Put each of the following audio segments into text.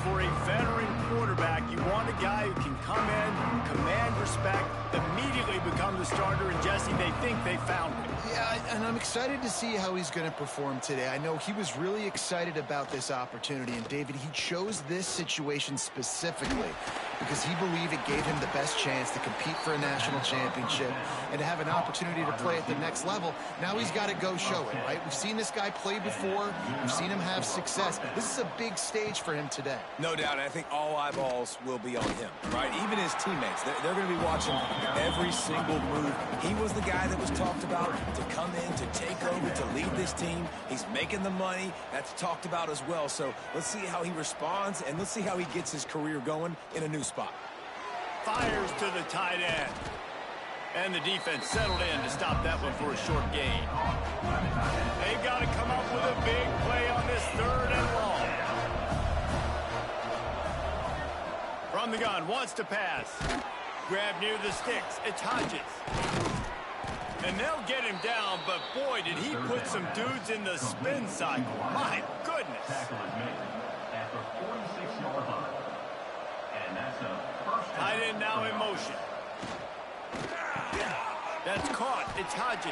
for a veteran quarterback, you want a guy who can come in, command respect, immediately become the starter, and Jesse, they think they found him. Yeah, and I'm excited to see how he's going to perform today. I know he was really excited about this opportunity, and David, he chose this situation specifically because he believed it gave him the best chance to compete for a national championship and to have an opportunity to play at the next level. Now he's got to go show it, right? We've seen this guy play before. We've seen him have success. This is a big stage for him today. No doubt, and I think all eyeballs will be on him, right? Even his teammates, they're going to be watching every single move. He was the guy that was talked about to come in, to take over, to lead this team. He's making the money. That's talked about as well. So let's see how he responds, and let's see how he gets his career going in a new spot. Fires to the tight end. And the defense settled in to stop that one for a short gain. They've got to come up with a big play on this 3rd and long. From the gun, wants to pass. Grab near the sticks. It's Hodges. And they'll get him down, but boy, did he put some dudes in the spin cycle. My goodness. Tight end now in motion. That's caught. It's Hodges.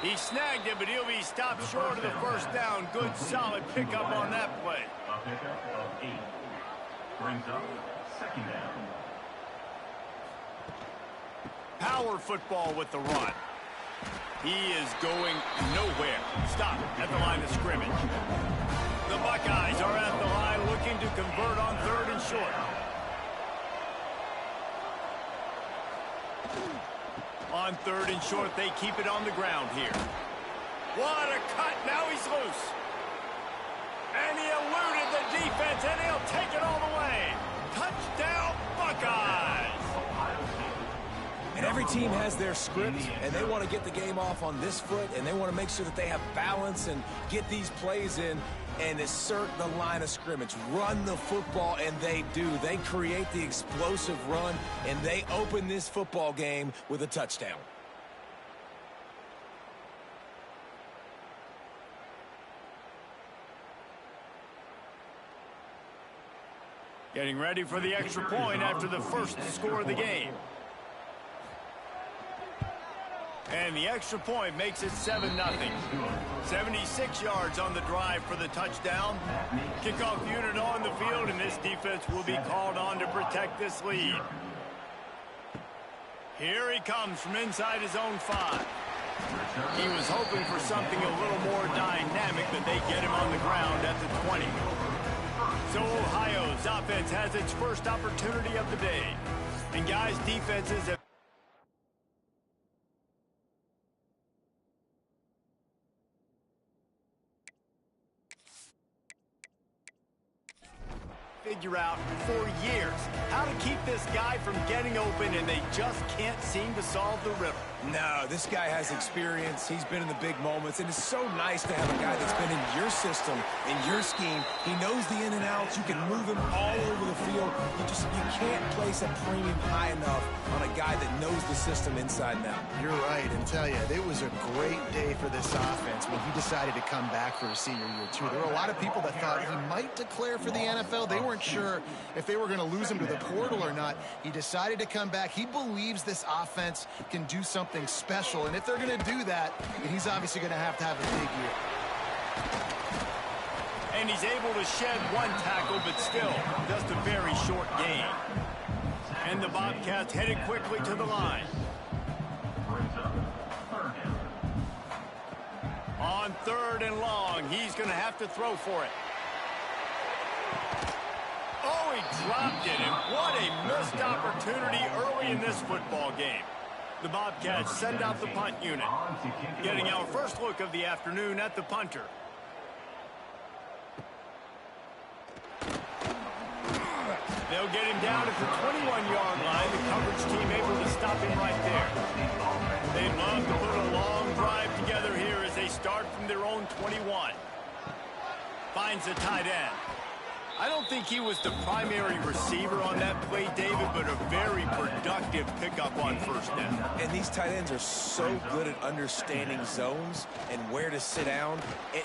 He snagged it, but he'll be stopped short of the first down. Good, solid pickup on that play. A pickup of 8 brings up 2nd down. Power football with the run. He is going nowhere. Stop at the line of scrimmage. The Buckeyes are at the line looking to convert on 3rd and short. On 3rd and short, they keep it on the ground here. What a cut. Now he's loose. And he eluded the defense, and he'll take it all the way. Touchdown, Buckeyes. And every team has their script, and they want to get the game off on this foot, and they want to make sure that they have balance and get these plays in and assert the line of scrimmage. Run the football, and they do. They create the explosive run, and they open this football game with a touchdown. Getting ready for the extra point after the first score of the game. And the extra point makes it 7-0. 76 yards on the drive for the touchdown. Kickoff unit on the field, and this defense will be called on to protect this lead. Here he comes from inside his own 5. He was hoping for something a little more dynamic, but they get him on the ground at the 20. So Ohio's offense has its first opportunity of the day. And guys, defenses have figure out for years how to keep this guy from getting open, and they just can't seem to solve the riddle. No, this guy has experience. He's been in the big moments, and it's so nice to have a guy that's been in your system, in your scheme. He knows the in and outs. You can move him all over the field. You can't place a premium high enough on a guy that knows the system inside and out. You're right, and tell you, it was a great day for this offense when he decided to come back for his senior year, too. There were a lot of people that thought he might declare for the NFL. They weren't sure if they were going to lose him to the portal or not. He decided to come back. He believes this offense can do something special, and if they're going to do that, then he's obviously going to have a big year. And he's able to shed one tackle, but still just a very short gain. And the Bobcats headed quickly to the line. On 3rd and long, he's going to have to throw for it. Oh, he dropped it, and what a missed opportunity early in this football game. The Bobcats send out the punt unit, getting our first look of the afternoon at the punter. They'll get him down at the 21-yard line. The coverage team able to stop him right there. They'd love to put a long drive together here as they start from their own 21. Finds the tight end. I don't think he was the primary receiver on that play, David, but a very productive pickup on first down. And these tight ends are so good at understanding zones and where to sit down.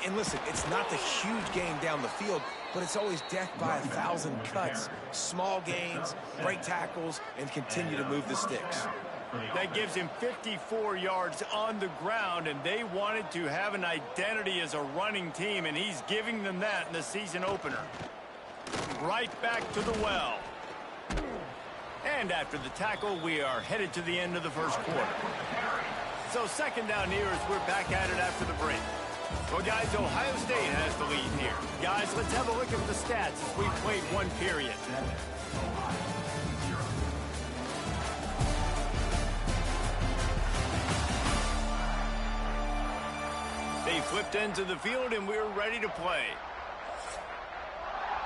And listen, it's not the huge gain down the field, but it's always death by 1,000 cuts. Small gains, break tackles, and continue to move the sticks. That gives him 54 yards on the ground, and they wanted to have an identity as a running team, and he's giving them that in the season opener. Right back to the well. And after the tackle, we are headed to the end of the first quarter. So second down here as we're back at it after the break. Well, guys, Ohio State has the lead here. Guys, let's have a look at the stats as we played one period. They flipped into the field, and we're ready to play.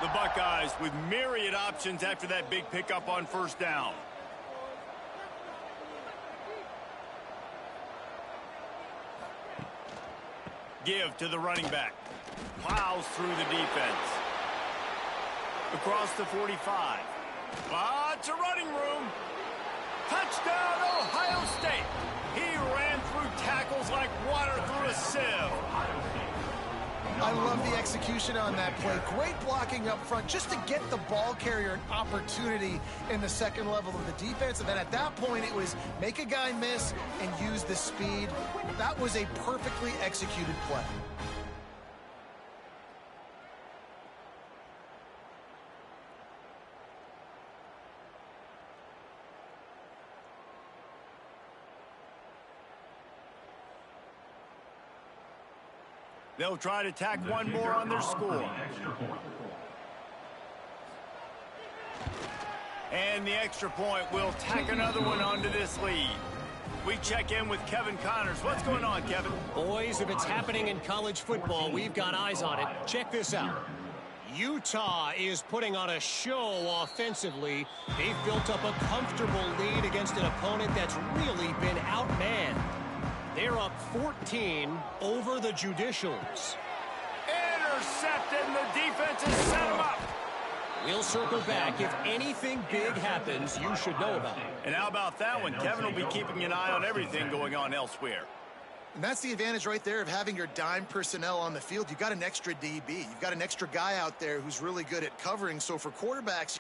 The Buckeyes with myriad options after that big pickup on first down. Give to the running back. Plows through the defense. Across the 45. Lots of running room. Touchdown, Ohio State. He ran through tackles like water through a sieve. I love the execution on that play. Great blocking up front just to get the ball carrier an opportunity in the second level of the defense. And then at that point, it was make a guy miss and use the speed. That was a perfectly executed play. They'll try to tack one more on their score. And the extra point will tack another one onto this lead. We check in with Kevin Connors. What's going on, Kevin? Boys, if it's happening in college football, we've got eyes on it. Check this out. Utah is putting on a show offensively. They've built up a comfortable lead against an opponent that's really been outmanned. They're up 14 over the Judicials. Intercepted, and the defense has set him up. We'll circle back. If anything big happens, you should know about it. And how about that one? Kevin will be keeping an eye on everything going on elsewhere. And that's the advantage right there of having your dime personnel on the field. You've got an extra DB. You've got an extra guy out there who's really good at covering. So for quarterbacks,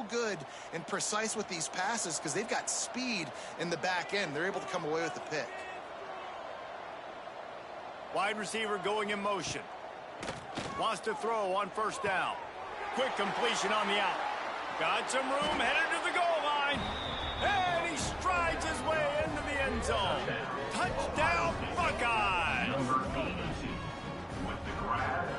good and precise with these passes because they've got speed in the back end. They're able to come away with the pick. Wide receiver going in motion. Wants to throw on first down. Quick completion on the out. Got some room, headed to the goal line. And he strides his way into the end zone. Touchdown, Buckeyes!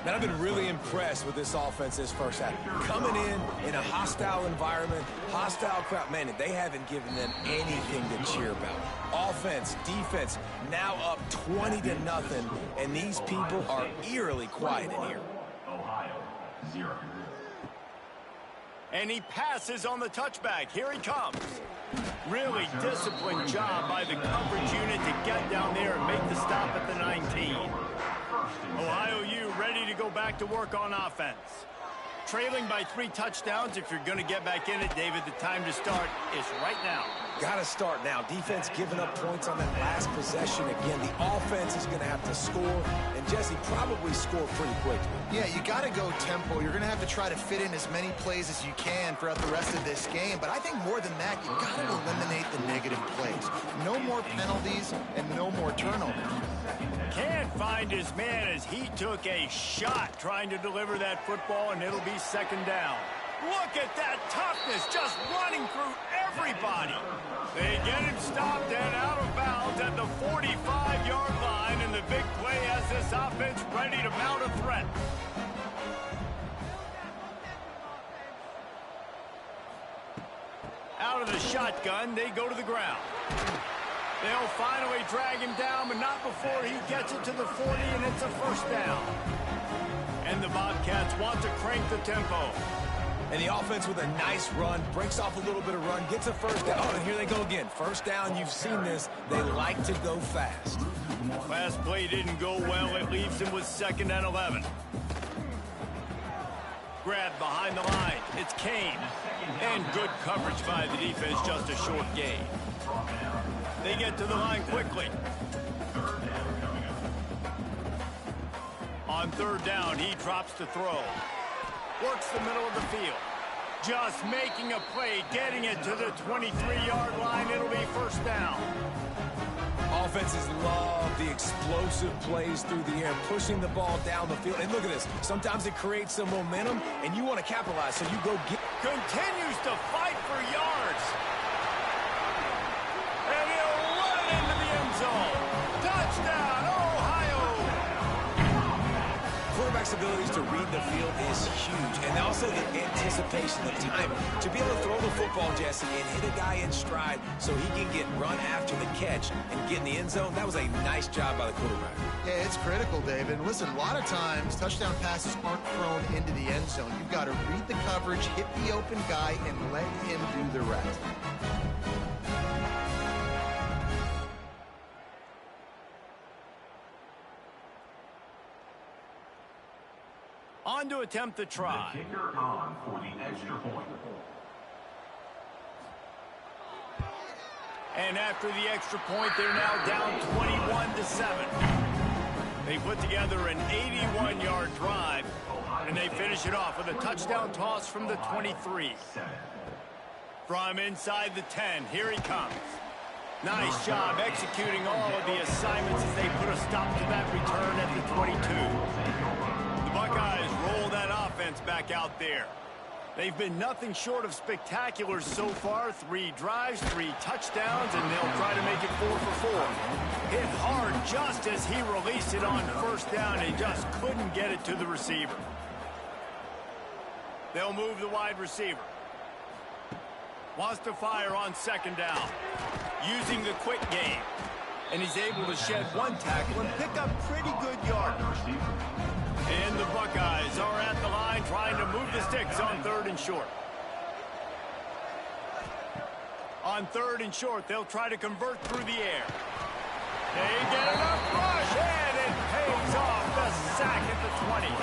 Man, I've been really impressed with this offense this first half. Coming in a hostile environment, hostile crowd. Man, they haven't given them anything to cheer about. Offense, defense, now up 20-0, and these people are eerily quiet in here. Ohio, 0. And he passes on the touchback. Here he comes. Really disciplined job by the coverage unit to get down there and make the stop at the 19. Ohio U ready to go back to work on offense. Trailing by 3 touchdowns. If you're going to get back in it, David, the time to start is right now. Got to start now. Defense giving up points on that last possession. Again, the offense is going to have to score, and Jesse probably score pretty quickly. Yeah, you got to go tempo. You're going to have to try to fit in as many plays as you can throughout the rest of this game. But I think more than that, you got to eliminate the negative plays. No more penalties and no more turnovers. Can't find his man as he took a shot trying to deliver that football, and it'll be second down. Look at that toughness, just running through everybody. They get him stopped and out of bounds at the 45-yard line, and the big play has this offense ready to mount a threat. Out of the shotgun, they go to the ground. They'll finally drag him down, but not before he gets it to the 40, and it's a first down. And the Bobcats want to crank the tempo. And the offense with a nice run, breaks off a little bit of run, gets a first down. Oh, and here they go again. First down, you've seen this. They like to go fast. Last play didn't go well. It leaves him with 2nd and 11. Grab behind the line. It's Kane. And good coverage by the defense, just a short gain. They get to the line quickly. On 3rd down, he drops to throw. Works the middle of the field. Just making a play, getting it to the 23-yard line. It'll be 1st down. Offenses love the explosive plays through the air, pushing the ball down the field. And look at this. Sometimes it creates some momentum, and you want to capitalize, so you go get... Continues to fight for yards. And he'll run it into the end zone. Touchdown, Ohio! Quarterback's abilities to read the field is huge, and also the anticipation, the time to be able to throw the football, Jesse, and hit a guy in stride so he can get run after the catch and get in the end zone. That was a nice job by the quarterback. Yeah, it's critical, David. Listen, a lot of times touchdown passes aren't thrown into the end zone. You've got to read the coverage, hit the open guy, and let him do the rest. On to attempt the try. The kicker on for the extra point. And after the extra point, they're now down 21-7. They put together an 81-yard drive, and they finish it off with a touchdown toss from the 23. From inside the 10, here he comes. Nice job executing all of the assignments as they put a stop to that return at the 22. The Buckeyes roll that offense back out there. They've been nothing short of spectacular so far. 3 drives, 3 touchdowns, and they'll try to make it 4 for 4. Hit hard just as he released it on 1st down. He just couldn't get it to the receiver. They'll move the wide receiver. Wants to fire on 2nd down. Using the quick game. And he's able to shed 1 tackle and pick up pretty good yardage. And the Buckeyes are at the line trying to move the sticks on 3rd and short. On 3rd and short, they'll try to convert through the air. They get enough rush, and it pays off the sack at the 20.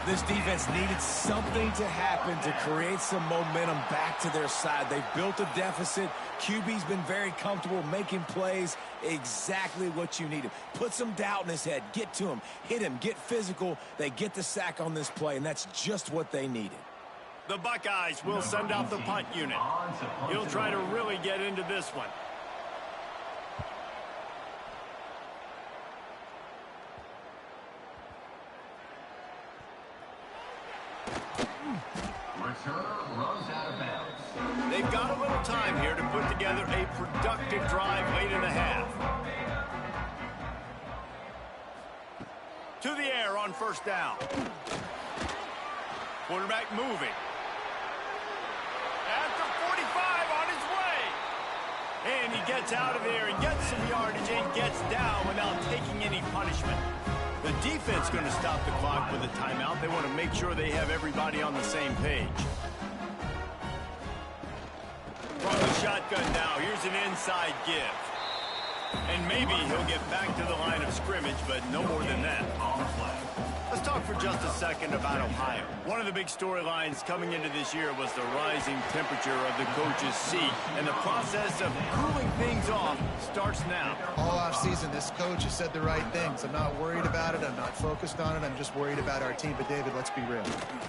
This defense needed something to happen to create some momentum back to their side. They've built a deficit. QB's been very comfortable making plays. Exactly what you needed. Put some doubt in his head. Get to him. Hit him. Get physical. They get the sack on this play, and that's just what they needed. The Buckeyes will send out the punt unit. He'll try to really get into this one. Runs out of bounds. They've got a little time here to put together a productive drive late in the half. To the air on 1st down. Quarterback moving. After 45 on his way. And he gets out of there and gets some yardage and gets down without taking any punishment. The defense going to stop the clock with a timeout. They want to make sure they have everybody on the same page. From the shotgun now, here's an inside give. And maybe he'll get back to the line of scrimmage, but no more than that. Let's talk for just a second about Ohio. One of the big storylines coming into this year was the rising temperature of the coach's seat, and the process of cooling things off starts now. All offseason, this coach has said the right things. I'm not worried about it. I'm not focused on it. I'm just worried about our team. But, David, let's be real.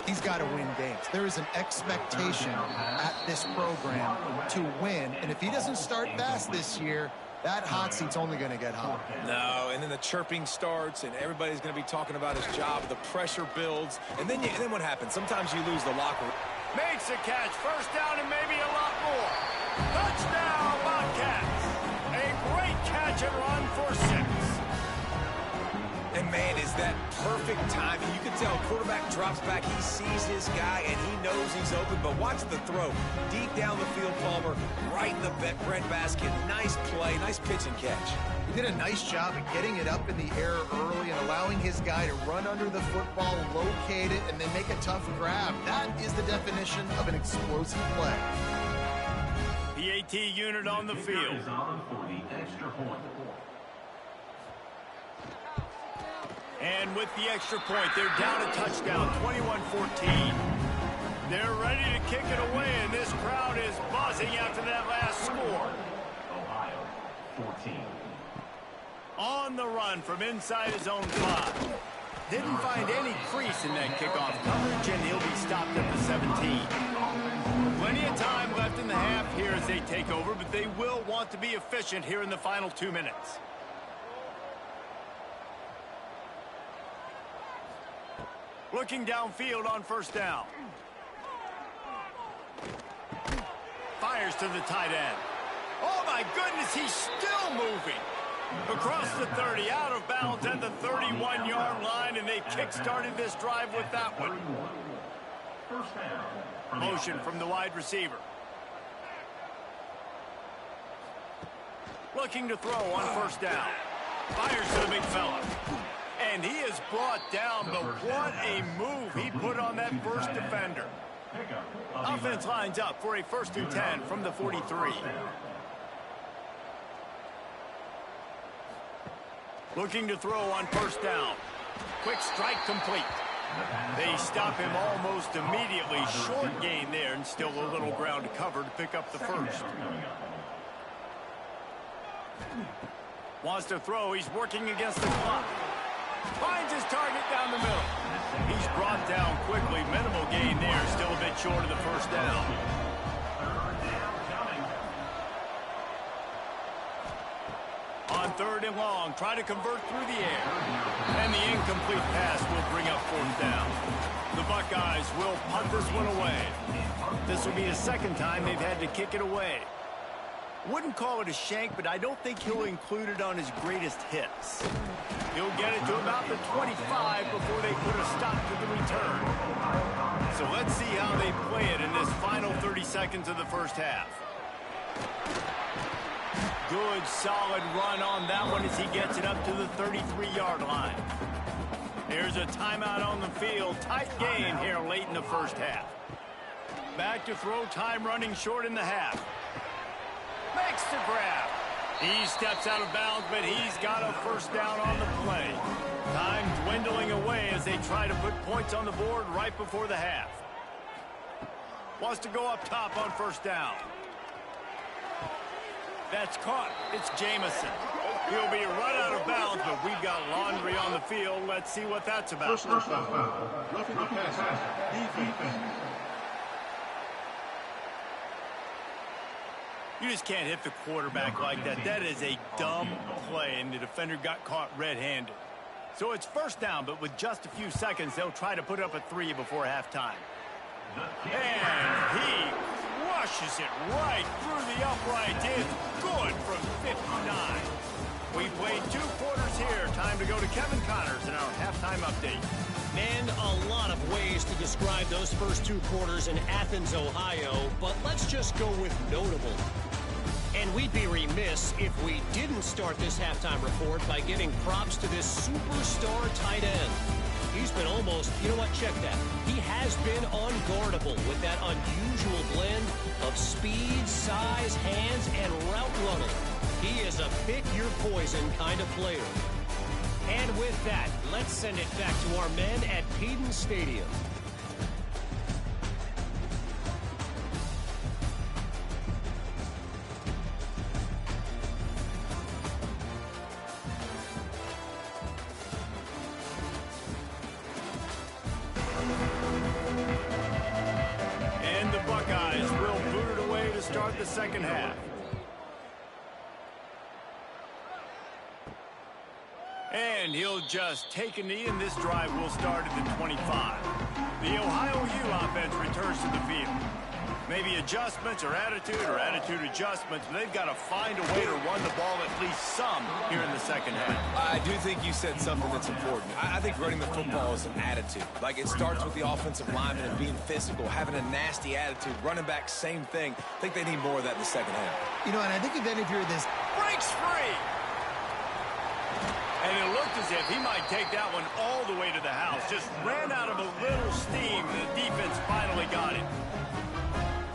He's got to win games. There is an expectation at this program to win, and if he doesn't start fast this year, that hot seat's only going to get hot. No, and then the chirping starts, and everybody's going to be talking about his job. The pressure builds, and then what happens? Sometimes you lose the locker room. Makes a catch, 1st down, and maybe a lot more. Touchdown, Bobcats! A great catch and run for 6. And, man, is that perfect timing. You can tell quarterback drops back. He sees his guy, and he knows he's open. But watch the throw. Deep down the field, Palmer, right in the breadbasket. Nice play, nice pitch and catch. He did a nice job of getting it up in the air early and allowing his guy to run under the football, locate it, and then make a tough grab. That is the definition of an explosive play. The AT unit on the field. Is on for the extra point. And with the extra point, they're down a touchdown, 21-14. They're ready to kick it away, and this crowd is buzzing after that last score. Ohio, 14. On the run from inside his own 5. Didn't find any crease in that kickoff coverage, and he'll be stopped at the 17. Plenty of time left in the half here as they take over, but they will want to be efficient here in the final 2 minutes. Looking downfield on first down. Fires to the tight end. Oh, my goodness, he's still moving. Across the 30, out of bounds at the 31-yard line, and they kick-started this drive with that one. First down. Motion from the wide receiver. Looking to throw on first down. Fires to the big fella. And he is brought down, but what a move he put on that first defender. Offense lines up for a 1st and 10 from the 43. Looking to throw on first down. Quick strike complete. They stop him almost immediately. Short gain there, and still a little ground to cover to pick up the first. Wants to throw. He's working against the clock. Finds his target down the middle. He's brought down quickly. Minimal gain there. Still a bit short of the first down. On 3rd and long, try to convert through the air. And the incomplete pass will bring up 4th down. The Buckeyes will punt this one away. This will be the 2nd time they've had to kick it away. Wouldn't call it a shank, but I don't think he'll include it on his greatest hits. He'll get it to about the 25 before they put a stop to the return. So let's see how they play it in this final 30 seconds of the first half. Good, solid run on that one as he gets it up to the 33-yard line. Here's a timeout on the field. Tight game here late in the first half. Back to throw, time running short in the half. Makes the grab. He steps out of bounds, but he's got a first down on the play. Time dwindling away as they try to put points on the board right before the half. Wants to go up top on first down. That's caught. It's Jamison. He'll be run out of bounds, but we've got laundry on the field. Let's see what that's about. Personal foul. Roughing the passer. Defense. You just can't hit the quarterback like that. That is a dumb play, and the defender got caught red-handed. So it's first down, but with just a few seconds, they'll try to put up a 3 before halftime. And he crushes it right through the upright. It's good from 59. We played 2 quarters here. Time to go to Kevin Connors in our halftime update. Man, a lot of ways to describe those first 2 quarters in Athens, Ohio, but let's just go with notable. And we'd be remiss if we didn't start this halftime report by giving props to this superstar tight end. He's been almost, you know what, check that. He has been unguardable with that unusual blend of speed, size, hands, and route running. He is a pick-your-poison kind of player. And with that, let's send it back to our men at Peden Stadium. And the Buckeyes will boot it away to start the second half. And he'll just take a knee, and this drive will start at the 25. The Ohio U offense returns to the field. Maybe adjustments or attitude adjustments, but they've got to find a way to run the ball at least some here in the second half. I do think you said something that's important. I think running the football is an attitude. Like, it starts with the offensive lineman and being physical, having a nasty attitude. Running back, same thing. I think they need more of that in the second half. You know, and I think if any of you are this... Breaks free! And it looked as if he might take that one all the way to the house. Just ran out of a little steam. The defense finally got it.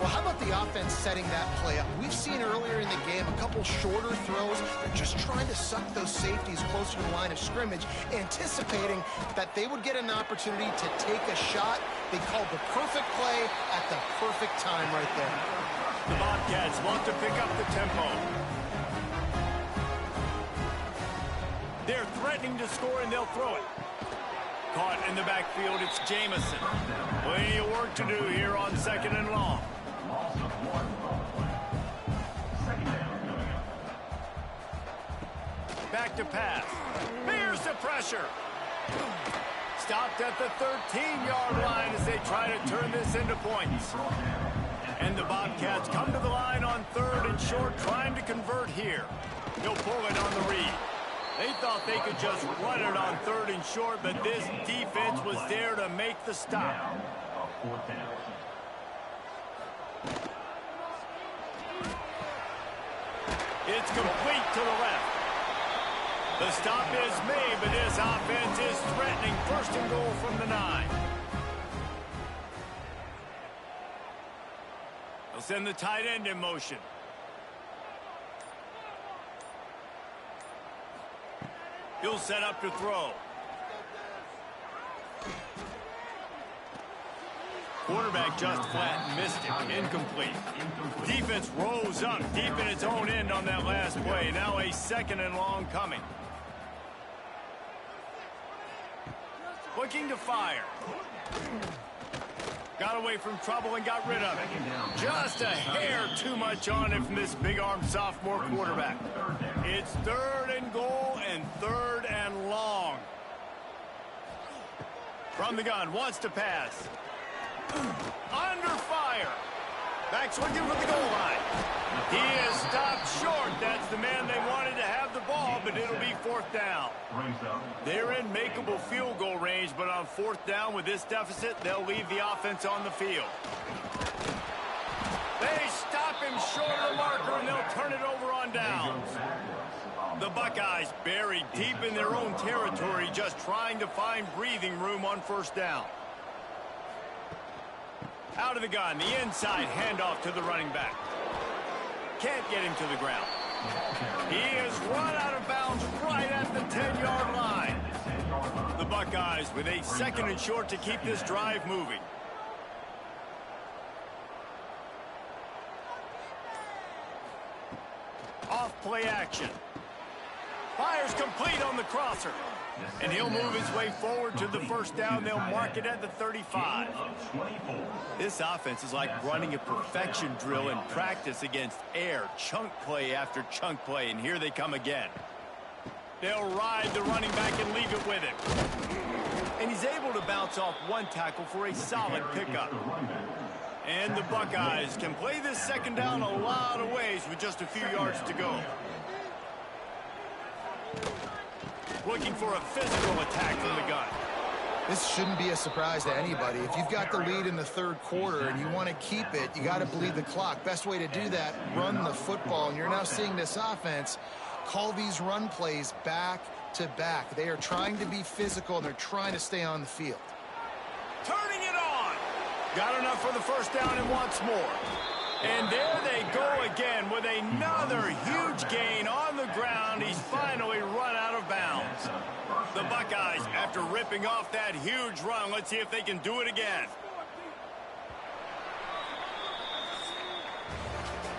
Well, how about the offense setting that play up? We've seen earlier in the game a couple shorter throws. They're just trying to suck those safeties closer to the line of scrimmage, anticipating that they would get an opportunity to take a shot. They called the perfect play at the perfect time right there. The Bobcats want to pick up the tempo. They're threatening to score, and they'll throw it. Caught in the backfield, it's Jamison. Plenty of work to do here on 2nd and long. Back to pass. Here's the pressure. Stopped at the 13-yard line as they try to turn this into points. And the Bobcats come to the line on 3rd and short, trying to convert here. He'll pull it on the read. They thought they could just run it on 3rd and short, but this defense was there to make the stop. It's complete to the left. The stop is made, but this offense is threatening 1st and goal from the 9. They'll send the tight end in motion. He'll set up to throw. Quarterback just flat missed it. Incomplete. Defense rose up deep in its own end on that last play. Now a 2nd and long coming. Looking to fire. Got away from trouble and got rid of it. Just a hair too much on it from this big-armed sophomore quarterback. It's 3rd and goal and 3rd and long. From the gun, wants to pass. Under fire. Back swinging for the goal line. He is stopped short. That's the man they wanted to have the ball, but it'll be 4th down. They're in makeable field goal range, but on 4th down with this deficit, they'll leave the offense on the field. They stop him short of the marker, and they'll turn it over on downs. The Buckeyes buried deep in their own territory, just trying to find breathing room on 1st down. Out of the gun, the inside handoff to the running back. Can't get him to the ground. He is run out of bounds right at the 10-yard line. The Buckeyes with a 2nd and short to keep this drive moving. Off play action. Fires complete on the crosser. And he'll move his way forward to the 1st down. They'll mark it at the 35. This offense is like running a perfection drill in practice against air. Chunk play after chunk play, and here they come again. They'll ride the running back and leave it with him. And he's able to bounce off one tackle for a solid pickup. And the Buckeyes can play this 2nd down a lot of ways with just a few yards to go. Looking for a physical attack from the gun. This shouldn't be a surprise to anybody. If you've got the lead in the 3rd quarter and you want to keep it, you got to bleed the clock. Best way to do that, run the football. And you're now seeing this offense call these run plays back to back. They are trying to be physical, and they're trying to stay on the field. Turning it on. Got enough for the 1st down and wants more. And there they go again with another huge gain on the ground. He's finally run out of bounds. The Buckeyes, after ripping off that huge run, let's see if they can do it again.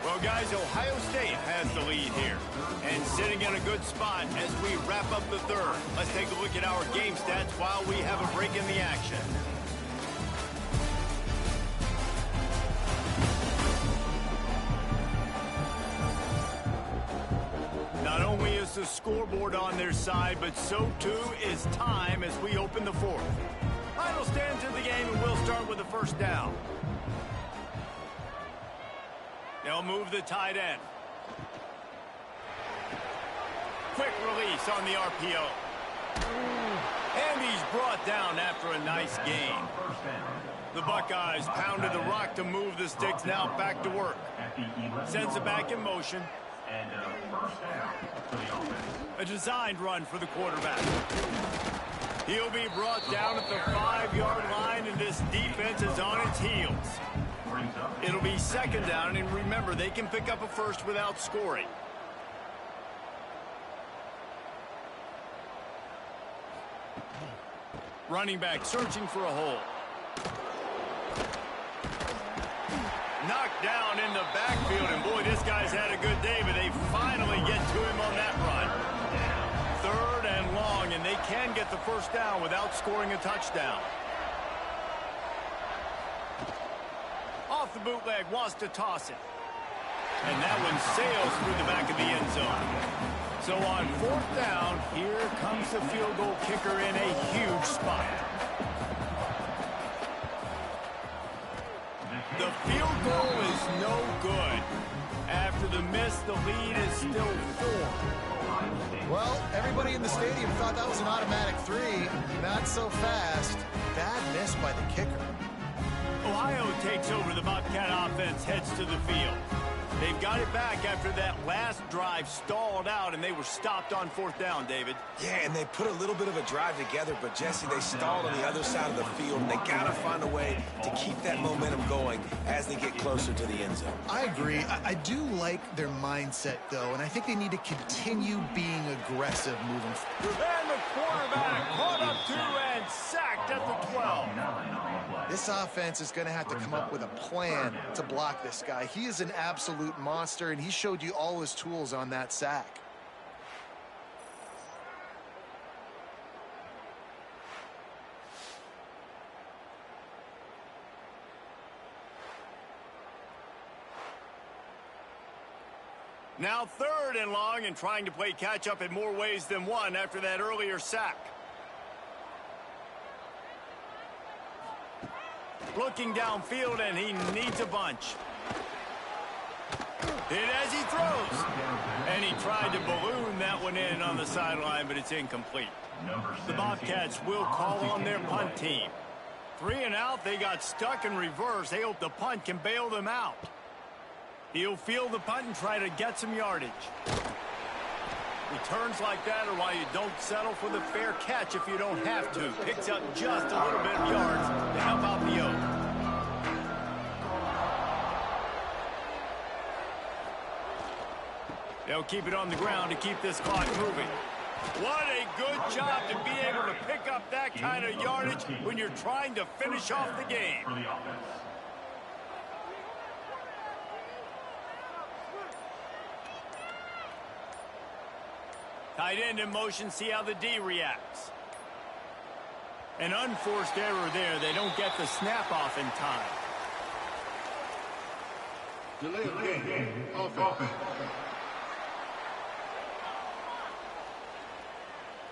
Well, guys, Ohio State has the lead here and sitting in a good spot as we wrap up the 3rd. Let's take a look at our game stats while we have a break in the action. Not only is the scoreboard on their side, but so too is time as we open the 4th. Final stands in the game, and we'll start with the 1st down. They'll move the tight end. Quick release on the RPO. And he's brought down after a nice gain. The Buckeyes pounded the rock to move the sticks, now back to work. Sends it back in motion. A designed run for the quarterback. He'll be brought down at the 5-yard line, and this defense is on its heels. It'll be second down, and remember, they can pick up a first without scoring. Running back searching for a hole. Knocked down in the backfield, and boy, this guy's had a good day, but they finally get to him on that run. Third and long, and they can get the first down without scoring a touchdown. Off the bootleg, wants to toss it. And that one sails through the back of the end zone. So on fourth down, here comes the field goal kicker in a huge spot. The field goal is no good. After the miss, the lead is still 4. Well, everybody in the stadium thought that was an automatic 3. Not so fast. Bad miss by the kicker. Ohio takes over. The Bobcat offense heads to the field. They've got it back after that last drive stalled out, and they were stopped on fourth down, David. Yeah, and they put a little bit of a drive together, but, Jesse, they stalled on the other side of the field, and they got to find a way to keep that momentum going as they get closer to the end zone. I agree. I do like their mindset, though, and I think they need to continue being aggressive moving forward. And the quarterback caught up to and sacked at the 12. This offense is going to have to come up with a plan to block this guy. He is an absolute monster, and he showed you all his tools on that sack. Now third and long, and trying to play catch-up in more ways than one after that earlier sack. Looking downfield, and he needs a bunch. Hit as he throws. And he tried to balloon that one in on the sideline, but it's incomplete. The Bobcats will call on their punt team. 3 and out, they got stuck in reverse. They hope the punt can bail them out. He'll field the punt and try to get some yardage. Returns like that are why you don't settle for the fair catch if you don't have to. Picks up just a little bit of yards to help out the Oak. They'll keep it on the ground to keep this clock moving. What a good job to be able to pick up that kind of yardage when you're trying to finish off the game. Tight end in motion, see how the D reacts. An unforced error there. They don't get the snap off in time. Delay of game. Offense.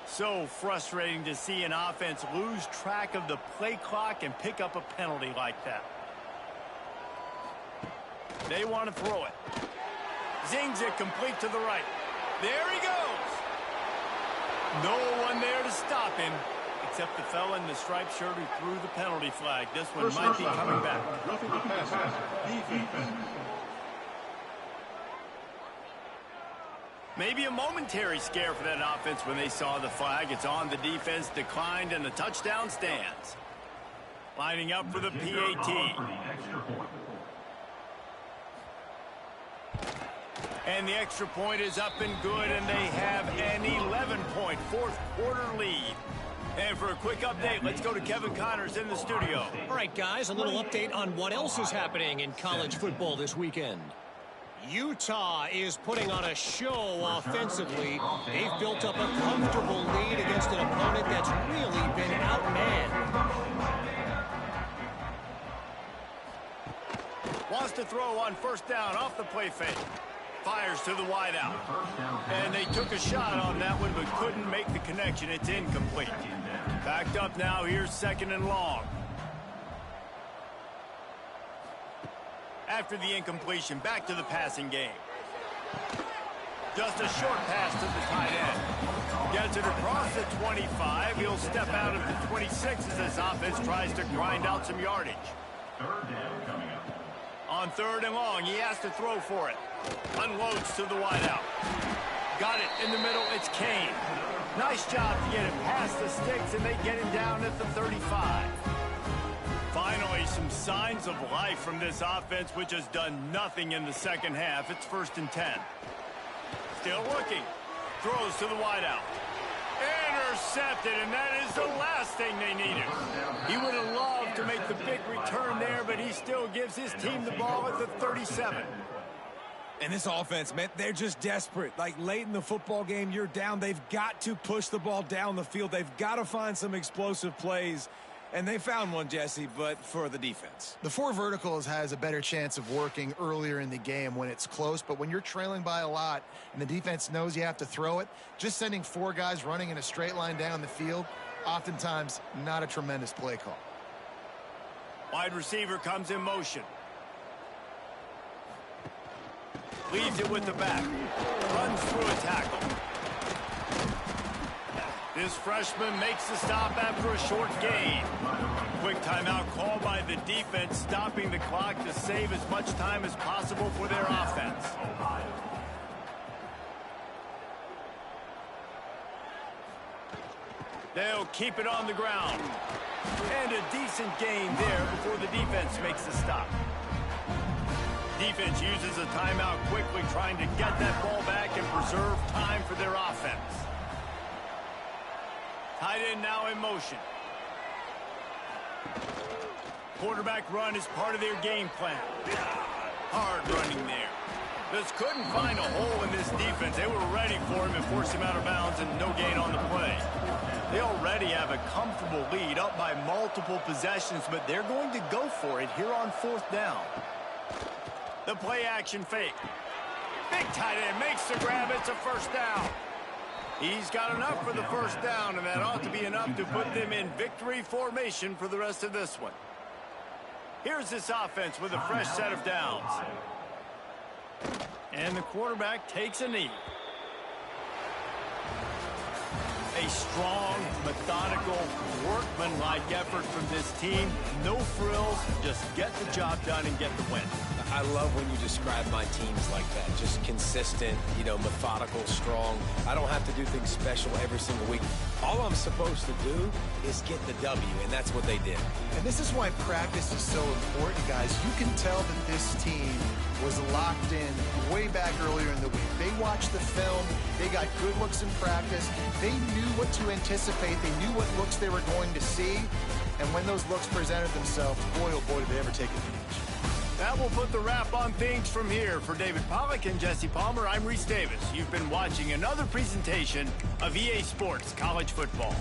So frustrating to see an offense lose track of the play clock and pick up a penalty like that. They want to throw it. Zings it complete to the right. There he goes. No one there to stop him, except the fella in the striped shirt who threw the penalty flag. This one might be coming back. Roughing the passer. Defense. Maybe a momentary scare for that offense when they saw the flag. It's on, the defense declined, and the touchdown stands. Lining up for the PAT. And the extra point is up and good, and they have an 11-point fourth-quarter lead. And for a quick update, let's go to Kevin Connors in the studio. All right, guys, a little update on what else is happening in college football this weekend. Utah is putting on a show offensively. They've built up a comfortable lead against an opponent that's really been outmanned. Wants to throw on first down off the play fake. Fires to the wideout. And they took a shot on that one, but couldn't make the connection. It's incomplete. Backed up now. Here's second and long. After the incompletion, back to the passing game. Just a short pass to the tight end. Gets it across the 25. He'll step out of the 26 as this offense tries to grind out some yardage. Third down coming up. On 3rd and long, he has to throw for it. Unloads to the wideout. Got it in the middle. It's Kane. Nice job to get it past the sticks, and they get him down at the 35. Finally, some signs of life from this offense, which has done nothing in the second half. It's 1st and 10. Still looking. Throws to the wideout. Intercepted, and that is the last thing they needed. He would have loved to make the big return there, but he still gives his team the ball at the 37. And this offense, man, they're just desperate. Like, late in the football game, you're down. They've got to push the ball down the field. They've got to find some explosive plays. And they found one, Jesse, but for the defense. The 4 verticals has a better chance of working earlier in the game when it's close, but when you're trailing by a lot and the defense knows you have to throw it, just sending 4 guys running in a straight line down the field, oftentimes not a tremendous play call. Wide receiver comes in motion. Leaves it with the back. Runs through a tackle. This freshman makes the stop after a short gain. Quick timeout call by the defense, stopping the clock to save as much time as possible for their offense. They'll keep it on the ground. And a decent gain there before the defense makes the stop. Defense uses a timeout quickly, trying to get that ball back and preserve time for their offense. Tight end now in motion. Quarterback run is part of their game plan. Hard running there. Just couldn't find a hole in this defense. They were ready for him and forced him out of bounds, and no gain on the play. They already have a comfortable lead, up by multiple possessions, but they're going to go for it here on 4th down. The play action fake. Big tight end makes the grab. It's a 1st down. He's got enough for the 1st down, and that ought to be enough to put them in victory formation for the rest of this one. Here's this offense with a fresh set of downs. And the quarterback takes a knee. A strong, methodical, workmanlike effort from this team. No frills, just get the job done and get the win. I love when you describe my teams like that. Just consistent, methodical, strong. I don't have to do things special every single week. All I'm supposed to do is get the W, and that's what they did. And this is why practice is so important, guys. You can tell that this team was locked in way back earlier in the week. They watched the film. They got good looks in practice. They knew what to anticipate. They knew what looks they were going to see. And when those looks presented themselves, boy, oh boy, did they ever take advantage. That will put the wrap on things from here. For David Pollack and Jesse Palmer, I'm Reese Davis. You've been watching another presentation of EA Sports College Football.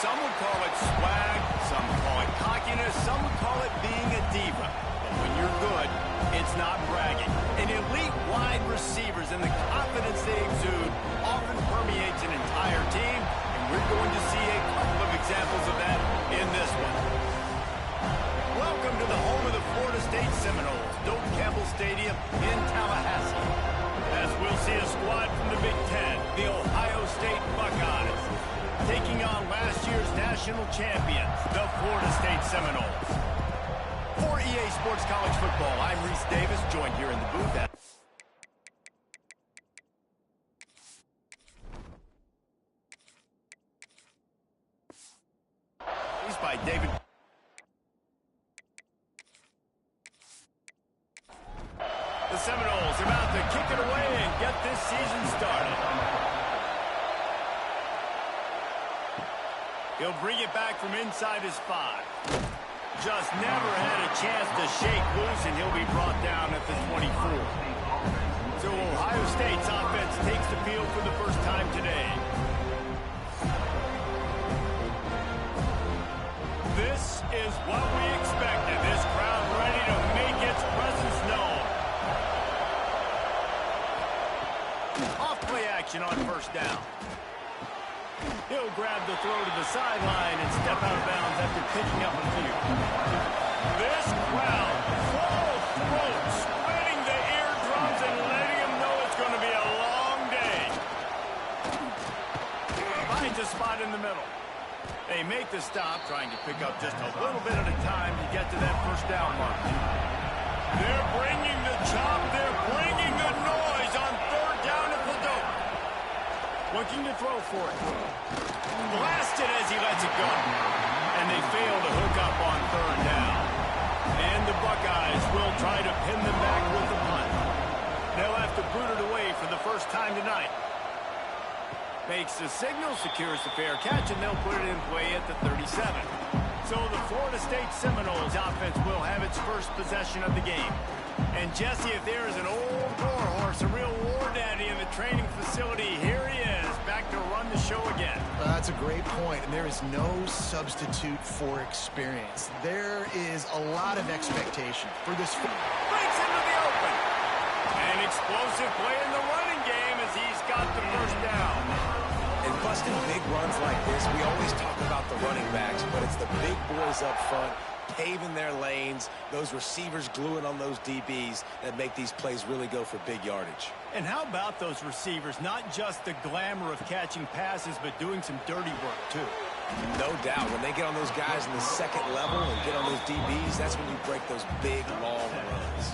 Some would call it swag, some call it cockiness, some would call it being a diva. But when you're good, it's not bragging. An elite wide receivers and the confidence they exude often permeates an entire team, and we're going to see a couple of examples of that in this one. Welcome to the home of the Florida State Seminoles, Doak Campbell Stadium in Tallahassee. As we'll see a squad from the Big Ten, the Ohio State Buckeyes, taking on last year's national champions, the Florida State Seminoles. For EA Sports College Football, I'm Reese Davis, joined here in the booth by David. The Seminoles about to kick it away and get this season started. He'll bring it back from inside his 5. Just never had a chance to shake loose, and he'll be brought down at the 24. So Ohio State's offense takes the field for the first time today. This is what we expected. This crowd ready to make its presence known. Off-play action on first down. He'll grab the throw to the sideline and step out of bounds after picking up a few. This crowd, full throat, splitting the eardrums and letting him know it's going to be a long day. Finds a spot in the middle. They make the stop, trying to pick up just a little bit at a time to get to that first down mark. They're bringing the chop. They're bringing the noise on third down at the Doak. Looking to throw for it. Blasted as he lets it go. And they fail to hook up on third down. And the Buckeyes will try to pin them back with the punt. They'll have to boot it away for the first time tonight. Makes the signal, secures the fair catch, and they'll put it in play at the 37. So the Florida State Seminoles offense will have its first possession of the game. And Jesse, if there is an old war horse, a real war daddy in the training facility, here he is, back to run the show again. That's a great point, and there is no substitute for experience. There is a lot of expectation for this. Breaks into the open. An explosive play in the running game as he's got the first down. And busting big runs like this, we always talk about the running backs, but it's the big boys up front, paving their lanes, those receivers gluing on those DBs that make these plays really go for big yardage. And how about those receivers? Not just the glamour of catching passes, but doing some dirty work, too. No doubt. When they get on those guys in the second level and get on those DBs, that's when you break those big, long runs.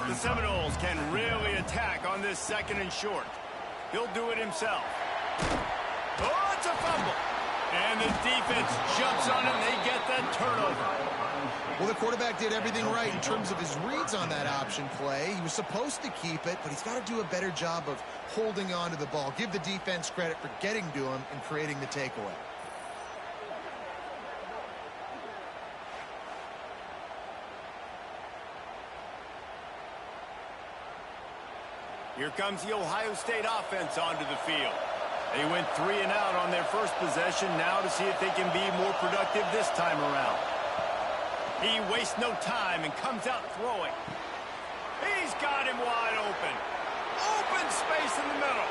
The Seminoles can really attack on this second and short. He'll do it himself. Oh, it's a fumble. And the defense jumps on it, and they get that turnover. Well, the quarterback did everything right in terms of his reads on that option play. He was supposed to keep it, but he's got to do a better job of holding on to the ball. Give the defense credit for getting to him and creating the takeaway. Here comes the Ohio State offense onto the field. They went 3 and out on their first possession, now to see if they can be more productive this time around. He wastes no time and comes out throwing. He's got him wide open. Open space in the middle.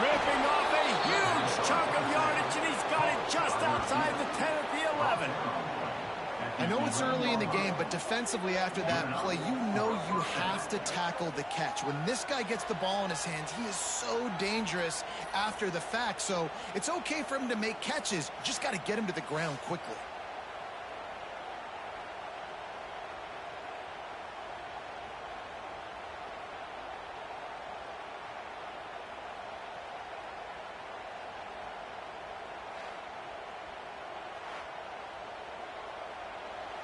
Ripping off a huge chunk of yardage, and he's got it just outside the 10 at the 11. I know it's early in the game, but defensively after that play, you know you have to tackle the catch. When this guy gets the ball in his hands, he is so dangerous after the fact. So it's okay for him to make catches. You just got to get him to the ground quickly.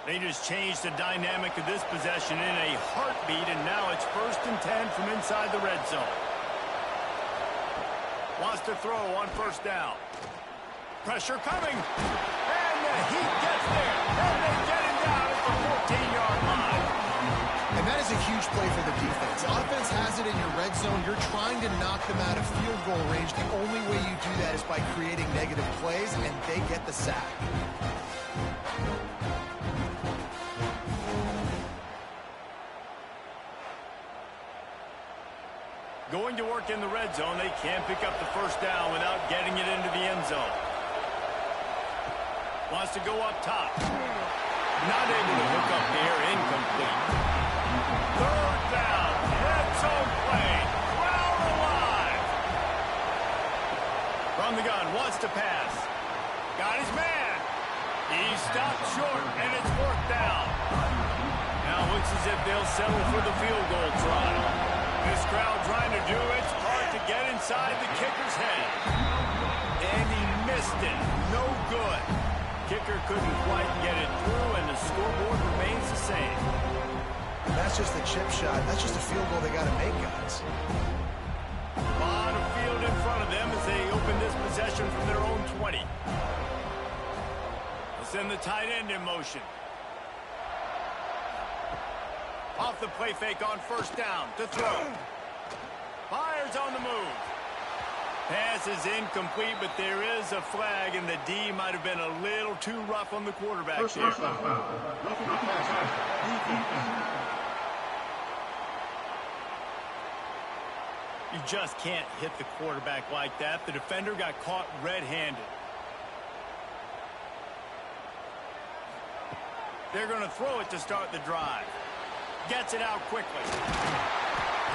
They just changed the dynamic of this possession in a heartbeat, and now it's 1st and 10 from inside the red zone. Wants to throw on first down. Pressure coming. And the Heat gets there. And they get him down at the 14-yard line. And that is a huge play for the defense. Offense has it in your red zone. you're trying to knock them out of field goal range, the only way you do that is by creating negative plays, and they get the sack. Going to work in the red zone, they can't pick up the first down without getting it into the end zone. Wants to go up top. Not able to hook up there, incomplete. Third down, red zone play, crowd alive. From the gun, wants to pass. Got his man. He stopped short, and it's fourth down. Now looks as if they'll settle for the field goal try. This crowd trying to do its part to get inside the kicker's head. And he missed it. No good. Kicker couldn't quite get it through, and the scoreboard remains the same. That's just a chip shot. That's just a field goal they got to make, guys. A lot of field in front of them as they open this possession from their own 20. They'll send the tight end in motion. Off the play fake on first down to throw. Fires on the move. Pass is incomplete, but there is a flag, and the D might have been a little too rough on the quarterback there. You just can't hit the quarterback like that. The defender got caught red-handed. They're going to throw it to start the drive. Gets it out quickly.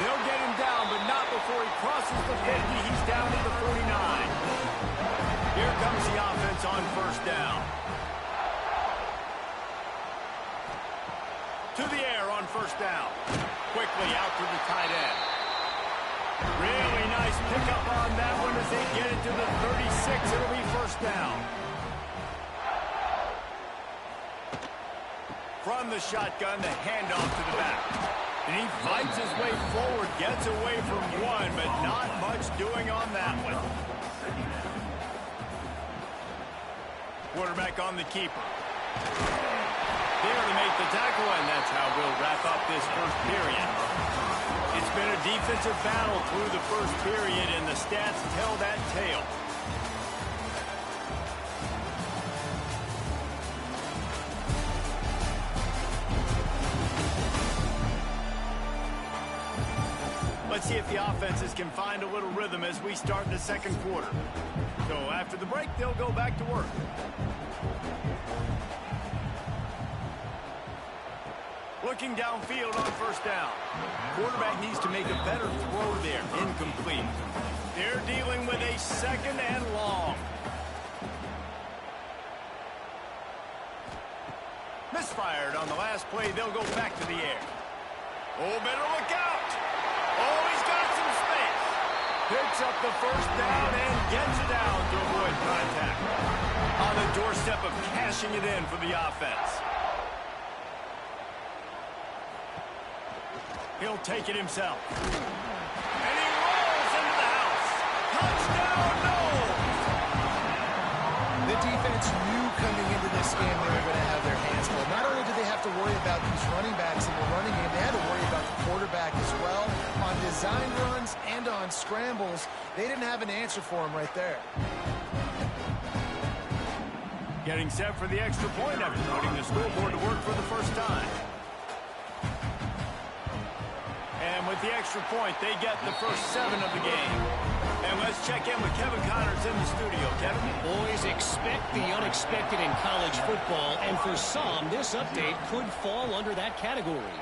They'll get him down, but not before he crosses the 50. He's down to the 49. Here comes the offense on first down. To the air on first down. Quickly out to the tight end. Really nice pickup on that one as they get it to the 36. It'll be first down. From the shotgun, the handoff to the back. And he fights his way forward, gets away from one, but not much doing on that one. Quarterback on the keeper. There to make the tackle, and that's how we'll wrap up this first period. It's been a defensive battle through the first period, and the stats tell that tale. Let's see if the offenses can find a little rhythm as we start the second quarter. So after the break, they'll go back to work. Looking downfield on first down. Quarterback needs to make a better throw there. Incomplete. They're dealing with a second and long. Misfired on the last play. They'll go back to the air. Oh, better look out. Oh, he's got some space. Picks up the first down and gets it down to avoid contact. On the doorstep of cashing it in for the offense. He'll take it himself. And he rolls into the house. Touchdown, no! The defense knew coming into this game they were going to have their hands full. Not only did they have to worry about these running backs in the running game, they had to worry about the quarterback as well. On design runs and on scrambles, they didn't have an answer for him right there. Getting set for the extra point after putting the scoreboard to work for the first time. And with the extra point, they get the first 7 of the game. And let's check in with Kevin Connors in the studio. Kevin? Boys, expect the unexpected in college football, and for some, this update could fall under that category.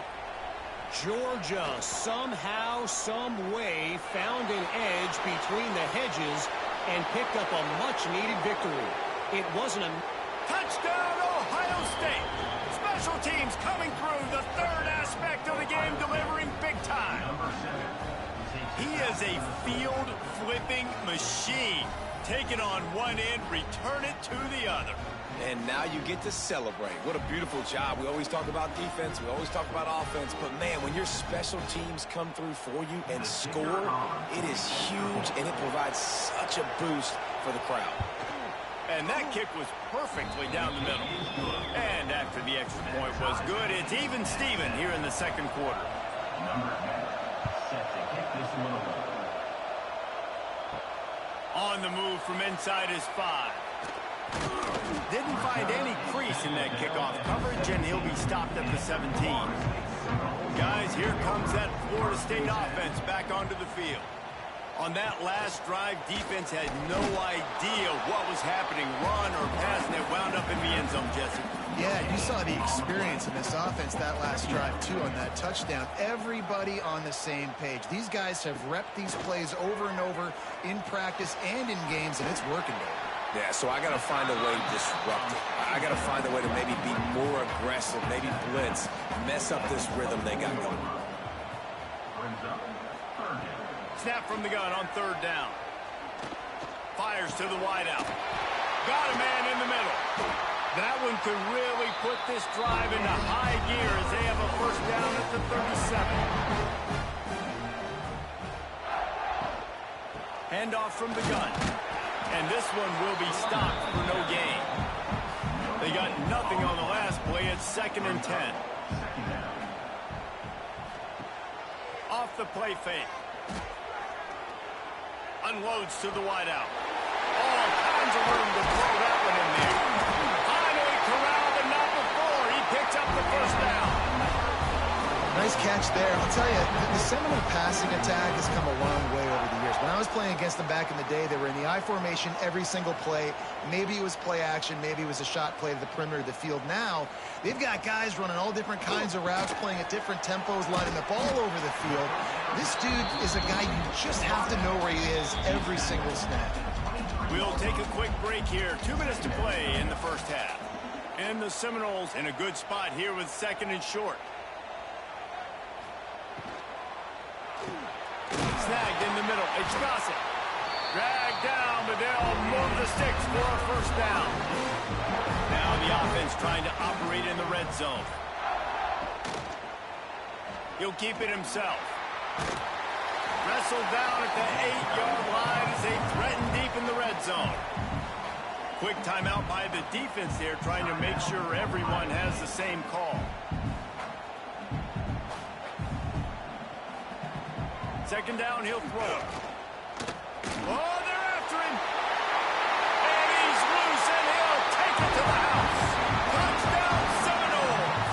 Georgia, somehow, some way, found an edge between the hedges and picked up a much-needed victory. It wasn't a... Touchdown, Ohio State! Special teams coming through, the third aspect of the game, delivering big time. He is a field-flipping machine. Take it on one end, return it to the other. And now you get to celebrate. What a beautiful job. We always talk about defense. We always talk about offense. But, man, when your special teams come through for you and score, it is huge, and it provides such a boost for the crowd. And that kick was perfectly down the middle. And after the extra point was good, it's even Steven here in the second quarter. set to kick this one away. On the move from inside his 5. Didn't find any crease in that kickoff coverage, and he'll be stopped at the 17. Guys, here comes that Florida State offense back onto the field. On that last drive, defense had no idea what was happening, run or pass, and it wound up in the end zone, Jesse. Yeah, you saw the experience in this offense that last drive, too, on that touchdown. Everybody on the same page. These guys have repped these plays over and over in practice and in games, and it's working, Dave. Yeah, so I got to find a way to disrupt it. I got to find a way to maybe be more aggressive, maybe blitz, mess up this rhythm they got going. Snap from the gun on 3rd down. Fires to the wideout. Got a man in the middle. That one could really put this drive into high gear as they have a 1st down at the 37. Handoff from the gun. And this one will be stopped for no gain. They got nothing on the last play. It's 2nd and 10. Off the play fake. Unloads to the wideout. All kinds of room to throw that one in there. Finally corralled, but not before. He picks up the 1st down. Nice catch there. I'll tell you, the Seminole passing attack has come a long way over the years. When I was playing against them back in the day, they were in the I formation every single play. Maybe it was play action. Maybe it was a shot play to the perimeter of the field. Now, they've got guys running all different kinds of routes, playing at different tempos, lining the ball over the field. This dude is a guy you just have to know where he is every single snap. We'll take a quick break here. 2 minutes to play in the 1st half. And the Seminoles in a good spot here with 2nd and short. Snagged in the middle. It's Gossett. Dragged down, but they'll move the sticks for a 1st down. Now the offense trying to operate in the red zone. He'll keep it himself. Wrestled down at the 8-yard line as they threaten deep in the red zone. Quick timeout by the defense there, trying to make sure everyone has the same call. 2nd down, he'll throw. Oh, they're after him. And he's loose, and he'll take it to the house. Touchdown, Seminoles.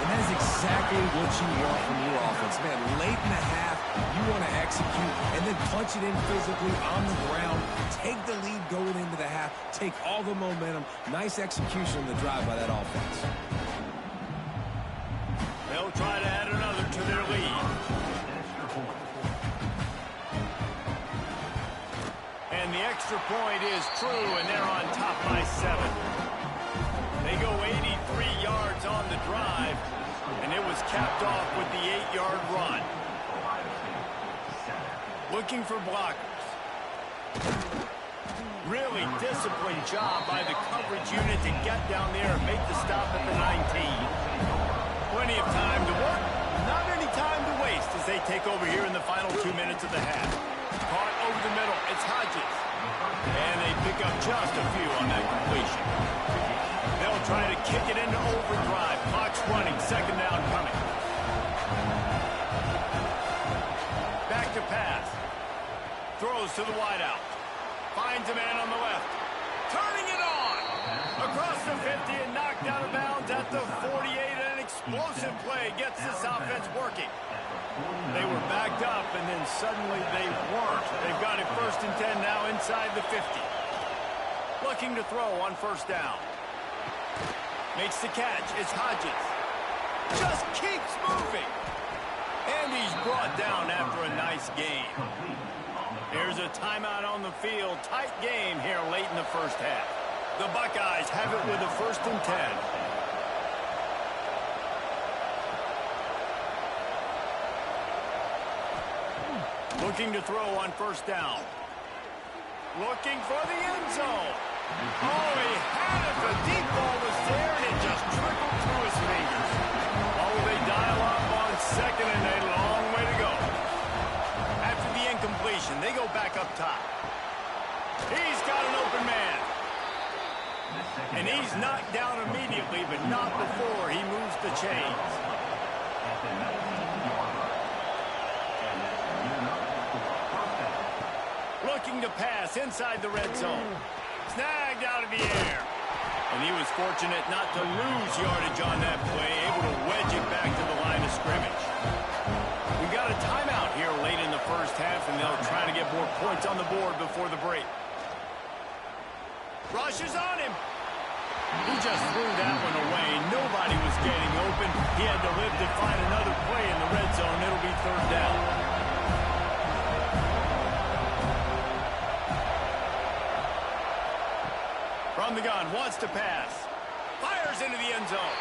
And that is exactly what you want from your offense, man. Late in the half, you want to execute and then punch it in physically on the ground. Take the lead going into the half. Take all the momentum. Nice execution on the drive by that offense. They'll try to add another to their lead. And the extra point is true, and they're on top by 7. They go 83 yards on the drive, and it was capped off with the 8-yard run. Looking for blockers. Really disciplined job by the coverage unit to get down there and make the stop at the 19. Plenty of time to work, not any time to waste as they take over here in the final 2 minutes of the half. Caught over the middle, it's Hodges. And they pick up just a few on that completion. They'll try to kick it into overdrive. Clock's running, 2nd down coming. Back to pass. Throws to the wideout. Finds a man on the left. Turning it on. Across the 50 and knocked out of bounds at the 48. An explosive play gets this offense working. They were backed up, and then suddenly they weren't. They've got it 1st and 10 now inside the 50. Looking to throw on 1st down. Makes the catch. It's Hodges. Just keeps moving. And he's brought down after a nice game. There's a timeout on the field. Tight game here late in the 1st half. The Buckeyes have it with a 1st and 10. Looking to throw on 1st down. Looking for the end zone. Oh, he had it. The deep ball was there, and it just trickled through his fingers. Oh, they dial up on 2nd, and a long way to go. After the incompletion, they go back up top. He's got an open man. And he's knocked down immediately, but not before he moves the chains. Looking to pass inside the red zone. Snagged out of the air. And he was fortunate not to lose yardage on that play, able to wedge it back to the line of scrimmage. We got a timeout here late in the first half, and they'll try to get more points on the board before the break. Rushes on him. He just threw that one away. Nobody was getting open. He had to live to find another play in the red zone. It'll be third down. From the gun, wants to pass. Fires into the end zone.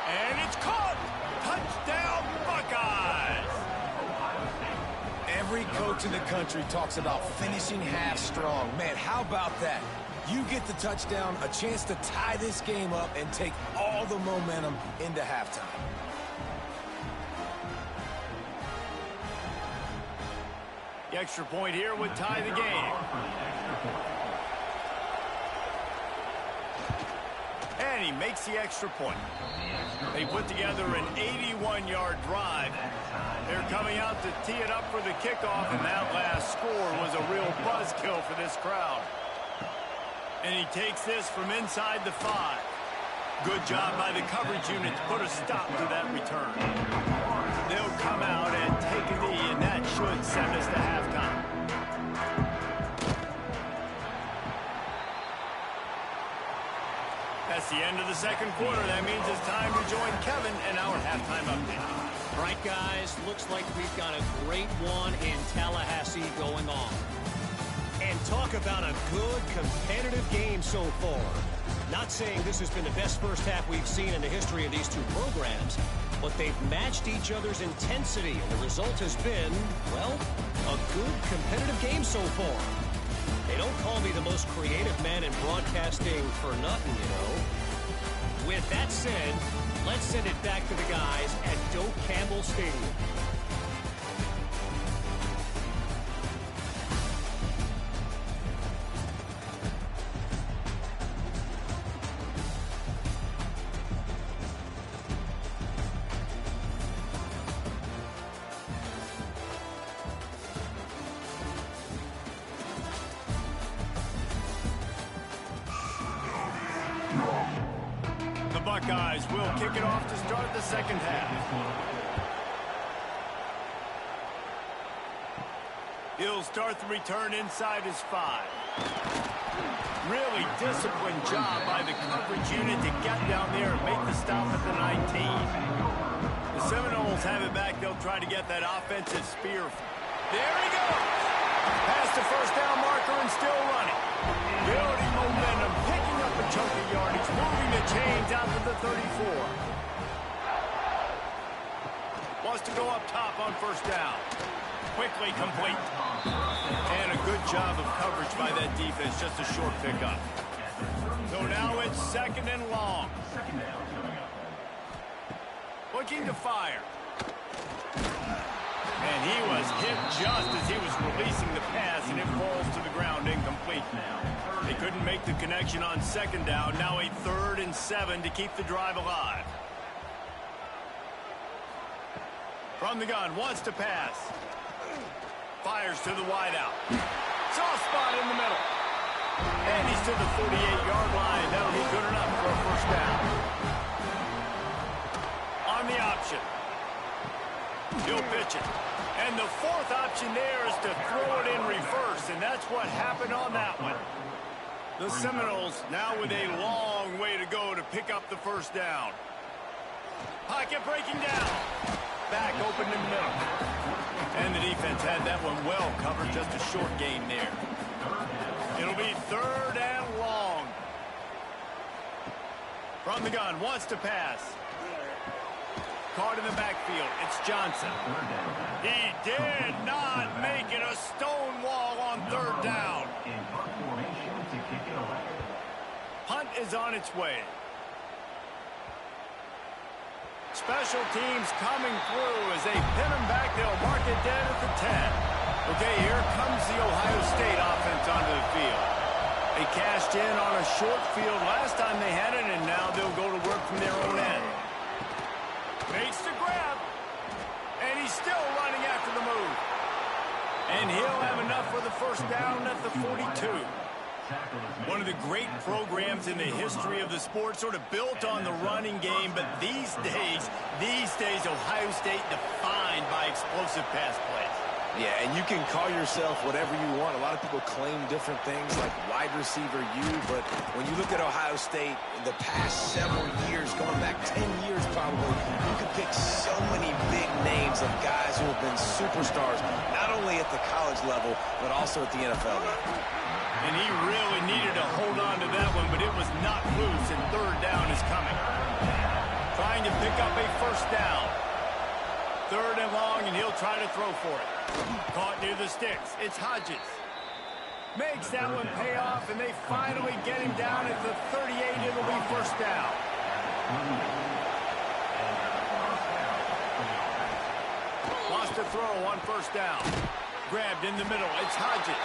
And it's caught. Touchdown, Buckeyes. Every coach in the country talks about finishing half strong. Man, how about that? You get the touchdown, a chance to tie this game up and take all the momentum into halftime. The extra point here would tie the game. And he makes the extra point. They put together an 81-yard drive. They're coming out to tee it up for the kickoff, and that last score was a real buzzkill for this crowd. And he takes this from inside the 5. Good job by the coverage unit to put a stop to that return. They'll come out and take a knee, and that should send us to halftime. That's the end of the second quarter. That means it's time to join Kevin and our halftime update. All right, guys, looks like we've got a great one in Tallahassee going on. And talk about a good competitive game so far. Not saying this has been the best first half we've seen in the history of these two programs, but they've matched each other's intensity, and the result has been, well, a good competitive game so far. They don't call me the most creative man in broadcasting for nothing, you know. With that said, let's send it back to the guys at Doak Campbell Stadium. The Buckeyes will kick it off to start the second half. He'll start the return inside his 5. Really disciplined job by the coverage unit to get down there and make the stop at the 19. The Seminoles have it back. They'll try to get that offensive spear. There he goes. Past the first down marker and still running. Building momentum, picking up a chunk of yardage, moving the chains out to the 34. Wants to go up top on first down. Quickly complete. And a good job of coverage by that defense, just a short pickup. So now it's second and long. Looking to fire. And he was hit just as he was releasing the pass, and it falls to the ground incomplete. They couldn't make the connection on second down. Now a 3rd and 7 to keep the drive alive. From the gun, wants to pass. Fires to the wideout. Soft spot in the middle. And he's to the 48-yard line. That'll be good enough for a first down. On the option. He'll pitch it. And the 4th option there is to throw it in reverse, and that's what happened on that one. The Seminoles now with a long way to go to pick up the first down. Pocket breaking down. Back open in the middle. And the defense had that one well covered, just a short gain there. It'll be 3rd and long. From the gun, wants to pass. Caught in the backfield, it's Johnson. He did not make it a stone wall on 3rd down. Punt is on its way. Special teams coming through as they pin him back. They'll mark it dead at the 10. Okay, here comes the Ohio State offense onto the field. They cashed in on a short field last time they had it, and now they'll go to work from their own end. Makes the grab, and he's still running after the move. And he'll have enough for the first down at the 42. One of the great programs in the history of the sport, sort of built on the running game, but these days, Ohio State defined by explosive pass plays. Yeah, and you can call yourself whatever you want. A lot of people claim different things like wide receiver U, but when you look at Ohio State, the past several years, going back 10 years probably, you could pick so many big names of guys who have been superstars, not only at the college level, but also at the NFL level. And he really needed to hold on to that one, but it was not loose, and third down is coming. Trying to pick up a first down. Third and long, and he'll try to throw for it. Caught near the sticks. It's Hodges. Makes that one pay off, and they finally get him down at the 38. It'll be first down. Lost a throw on first down. Grabbed in the middle. It's Hodges.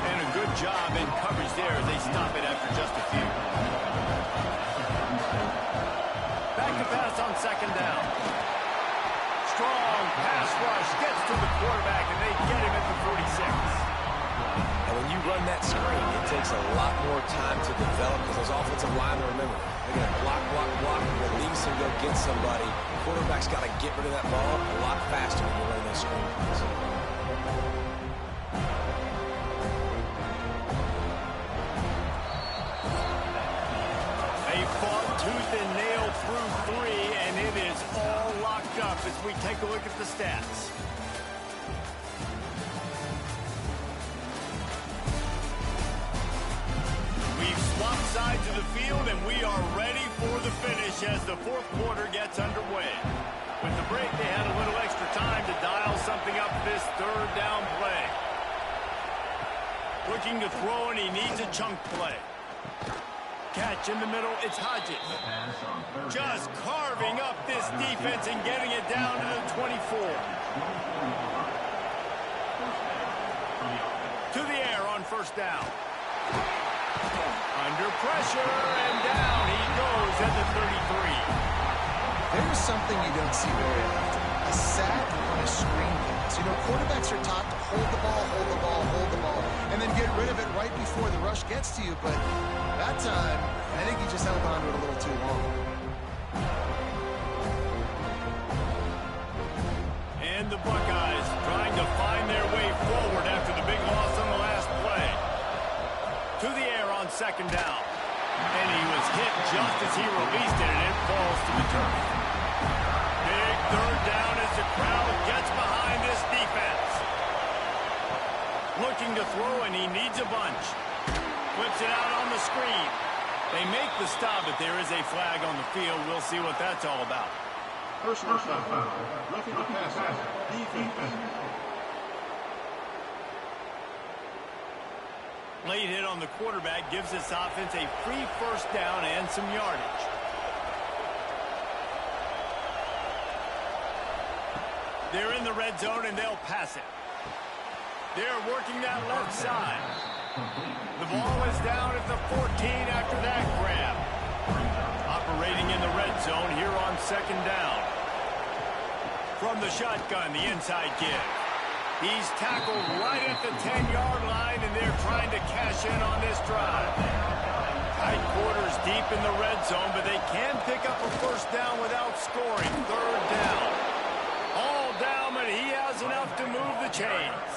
And a good job in coverage there as they stop it after just a few. Back to pass on second down. Strong pass rush gets to the quarterback, and they get him at the 46. And when you run that screen, it takes a lot more time to develop because those offensive linemen, remember, they're going to block, release, and go get somebody. Quarterback's got to get rid of that ball a lot faster when you're running those screen plays. Tooth and nail through 3, and it is all locked up as we take a look at the stats. We've swapped sides of the field, and we are ready for the finish as the fourth quarter gets underway. With the break, they had a little extra time to dial something up this third down play. Looking to throw, and he needs a chunk play. Catch in the middle, it's Hodges. Just carving up this defense and getting it down to the 24. To the air on first down. Under pressure, and down he goes at the 33. There is something you don't see very often. A sack on a screen pass. You know, quarterbacks are taught to hold the ball, and then get rid of it right before the rush gets to you, but that time, I think he just held on to it a little too long. And the Buckeyes trying to find their way forward after the big loss on the last play. To the air on second down. And he was hit just as he released it, and it falls to the turf. Big third down as the crowd gets behind this defense. Looking to throw, and he needs a bunch. Flips it out on the screen. They make the stop, but there is a flag on the field. We'll see what that's all about. Personal foul. Roughing the passer. Defense. Late hit on the quarterback gives this offense a free first down and some yardage. They're in the red zone, and they'll pass it. They're working that left side. The ball is down at the 14 after that grab. Operating in the red zone here on second down. From the shotgun, the inside give. He's tackled right at the 10-yard line, and they're trying to cash in on this drive. Tight quarters deep in the red zone, but they can pick up a first down without scoring. Third down. All down, but he has enough to move the chains.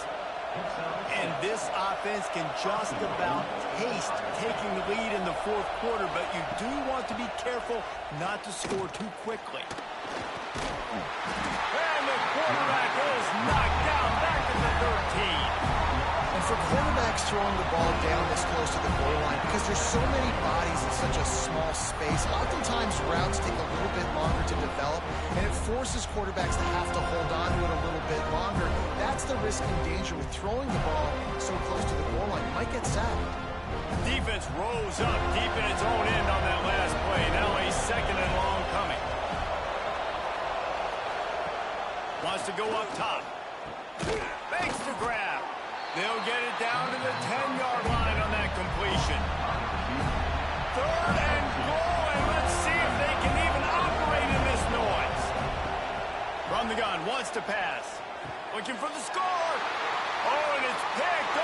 And this offense can just about taste taking the lead in the fourth quarter, but you do want to be careful not to score too quickly. And the quarterback is knocked down back at the 13. And for quarterbacks throwing the ball down this close to the goal line, because there's so many bodies in such a small space, oftentimes routes take a little bit longer to develop, and it forces quarterbacks to have to hold on to it a little bit longer. That's the risk and danger with throwing the ball so close to the goal line. You might get sacked. Defense rose up deep in its own end on that last play. Now a second and long coming. Wants to go up top. Makes the grab. They'll get it down to the 10-yard line on that completion. Third and goal, and let's see if they can even operate in this noise. From the gun, wants to pass. Looking for the score. Oh, and it's picked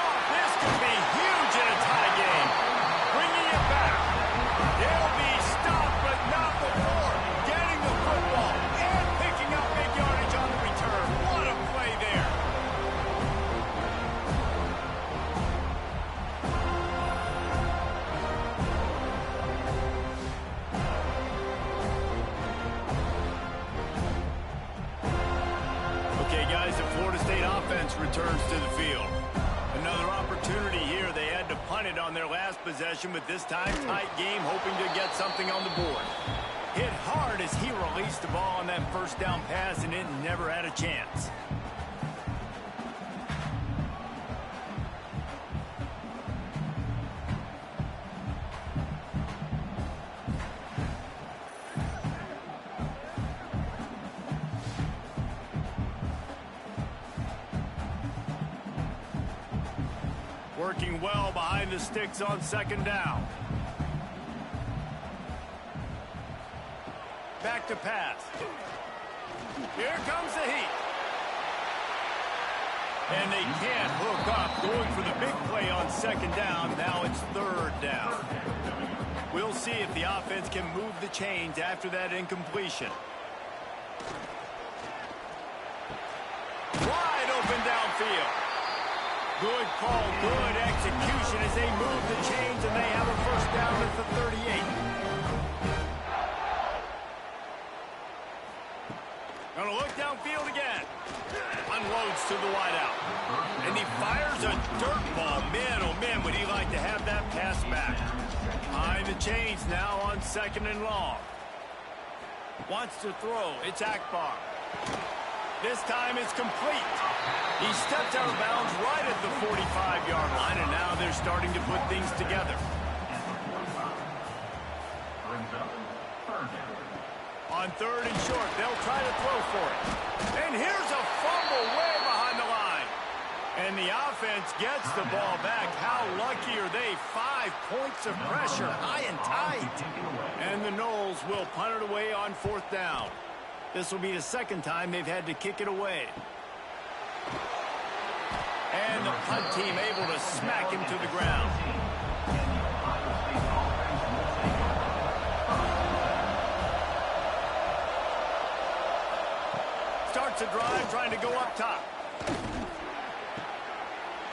offense returns to the field. Another opportunity here. They had to punt it on their last possession, but this time tight game, hoping to get something on the board. Hit hard as he released the ball on that first down pass, and it never had a chance. Working well behind the sticks on second down. Back to pass. Here comes the heat. And they can't hook up, going for the big play on second down. Now it's third down. We'll see if the offense can move the chains after that incompletion. Wide open downfield. Good call, good execution as they move the chains, and they have a first down at the 38. Gonna look downfield again. Unloads to the wideout. And he fires a dirt ball. Man, oh man, would he like to have that pass back. Behind the chains now on second and long. Wants to throw. It's Akbar. This time it's complete. He stepped out of bounds right at the 45-yard line, and now they're starting to put things together. On third and short, they'll try to throw for it. And here's a fumble way behind the line. And the offense gets the ball back. How lucky are they? 5 points of pressure, high and tight. And the Noles will punt it away on fourth down. This will be the second time they've had to kick it away. And the punt team able to smack him to the ground. Starts a drive trying to go up top.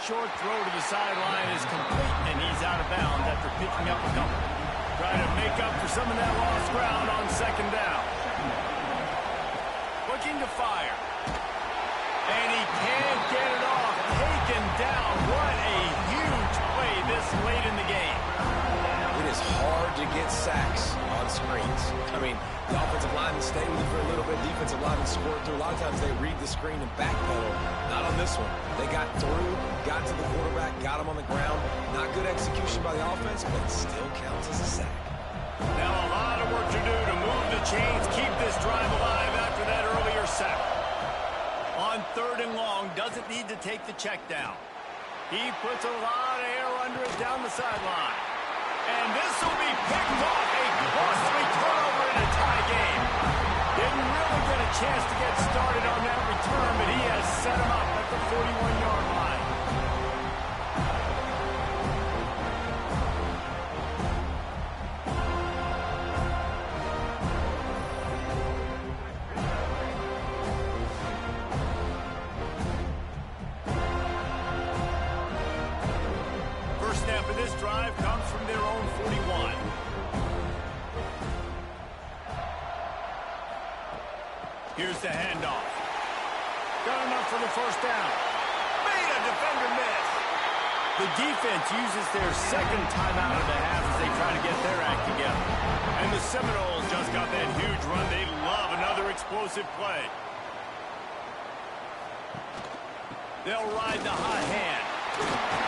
Short throw to the sideline is complete, and he's out of bounds after picking up a couple. Trying to make up for some of that lost ground on second down. Looking to fire. And he can't get it off. Taken down. What a huge play this late in the game. It is hard to get sacks on screens. I mean, the offensive linemen stay with you for a little bit. Defensive linemen squirt through. A lot of times they read the screen and backpedal. Not on this one. They got through, got to the quarterback, got him on the ground. Not good execution by the offense, but it still counts as a sack. Now a lot of work to do to move the chains, keep this drive alive after that earlier sack. On third and long, doesn't need to take the check down. He puts a lot of air under it down the sideline. And this will be picked off. A costly turnover in a tie game. Didn't really get a chance to get started on that return, but he has set him up at the 41-yard line. Snap of this drive comes from their own 41. Here's the handoff. Got enough for the first down. Made a defender miss. The defense uses their second timeout of the half as they try to get their act together. And the Seminoles just got that huge run. They love another explosive play. They'll ride the hot hand.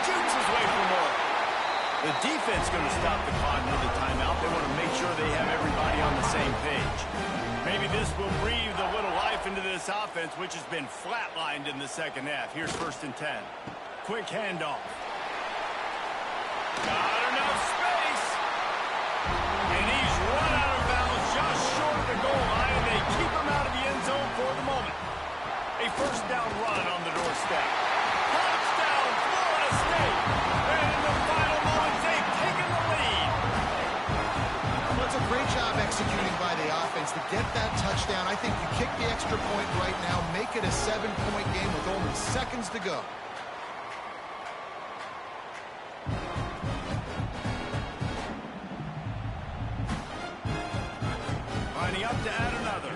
Shoots his way for more. The defense going to stop the clock with the timeout. They want to make sure they have everybody on the same page. Maybe this will breathe a little life into this offense, which has been flatlined in the second half. Here's first and 10. Quick handoff. Got enough space. And he's run out of bounds just short of the goal line. They keep him out of the end zone for the moment. A first down run on the doorstep. Touchdown, Florida State. And in the final moments, they've taken the lead. Well, it's a great job executing by the offense to get that touchdown. I think you kick the extra point right now, make it a 7-point game with only seconds to go. Lining up to add another.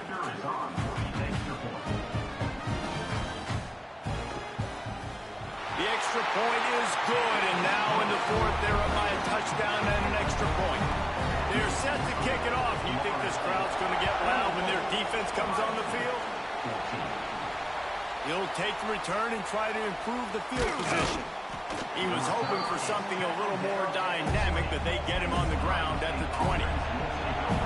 extra point is good, and now in the fourth, they're up by a touchdown and an extra point. They're set to kick it off. You think this crowd's going to get loud when their defense comes on the field? He'll take the return and try to improve the field position. He was hoping for something a little more dynamic, but they get him on the ground at the 20.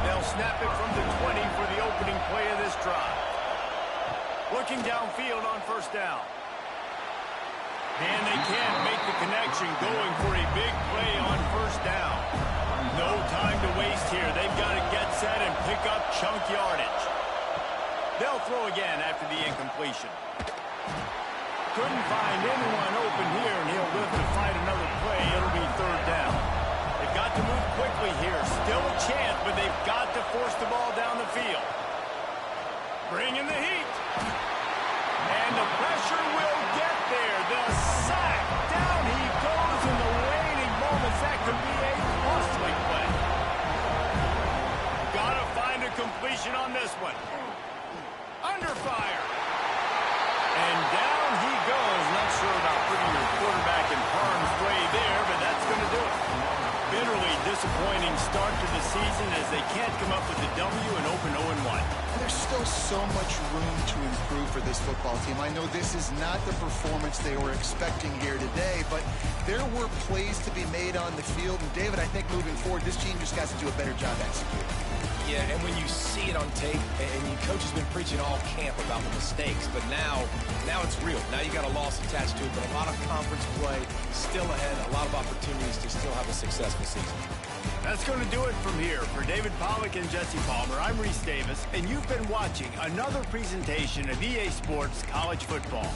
They'll snap it from the 20 for the opening play of this drive. Looking downfield on first down. And they can't make the connection, going for a big play on first down. No time to waste here. They've got to get set and pick up chunk yardage. They'll throw again after the incompletion. Couldn't find anyone open here, and he'll live to fight another play. It'll be third down. They've got to move quickly here. Still a chance, but they've got to force the ball down the field. Bring in the heat. And the pressure will get there. The sack. Down he goes in the waning moments. That could be a costly play. Gotta find a completion on this one. Under fire. And down he goes. Not sure about putting your quarterback in harm's way there, but that's going to do it. Bitterly disappointing start to the season as they can't come up with a W and open 0-1. There's still so much room to improve for this football team. I know this is not the performance they were expecting here today, but there were plays to be made on the field. And David, I think moving forward, this team just has to do a better job executing. Yeah, and when you see it on tape, and your coach has been preaching all camp about the mistakes, but now it's real. Now you got a loss attached to it, but a lot of conference play still ahead, a lot of opportunities to still have a successful season. That's going to do it from here. For David Pollack and Jesse Palmer, I'm Reese Davis, and you've been watching another presentation of EA Sports College Football.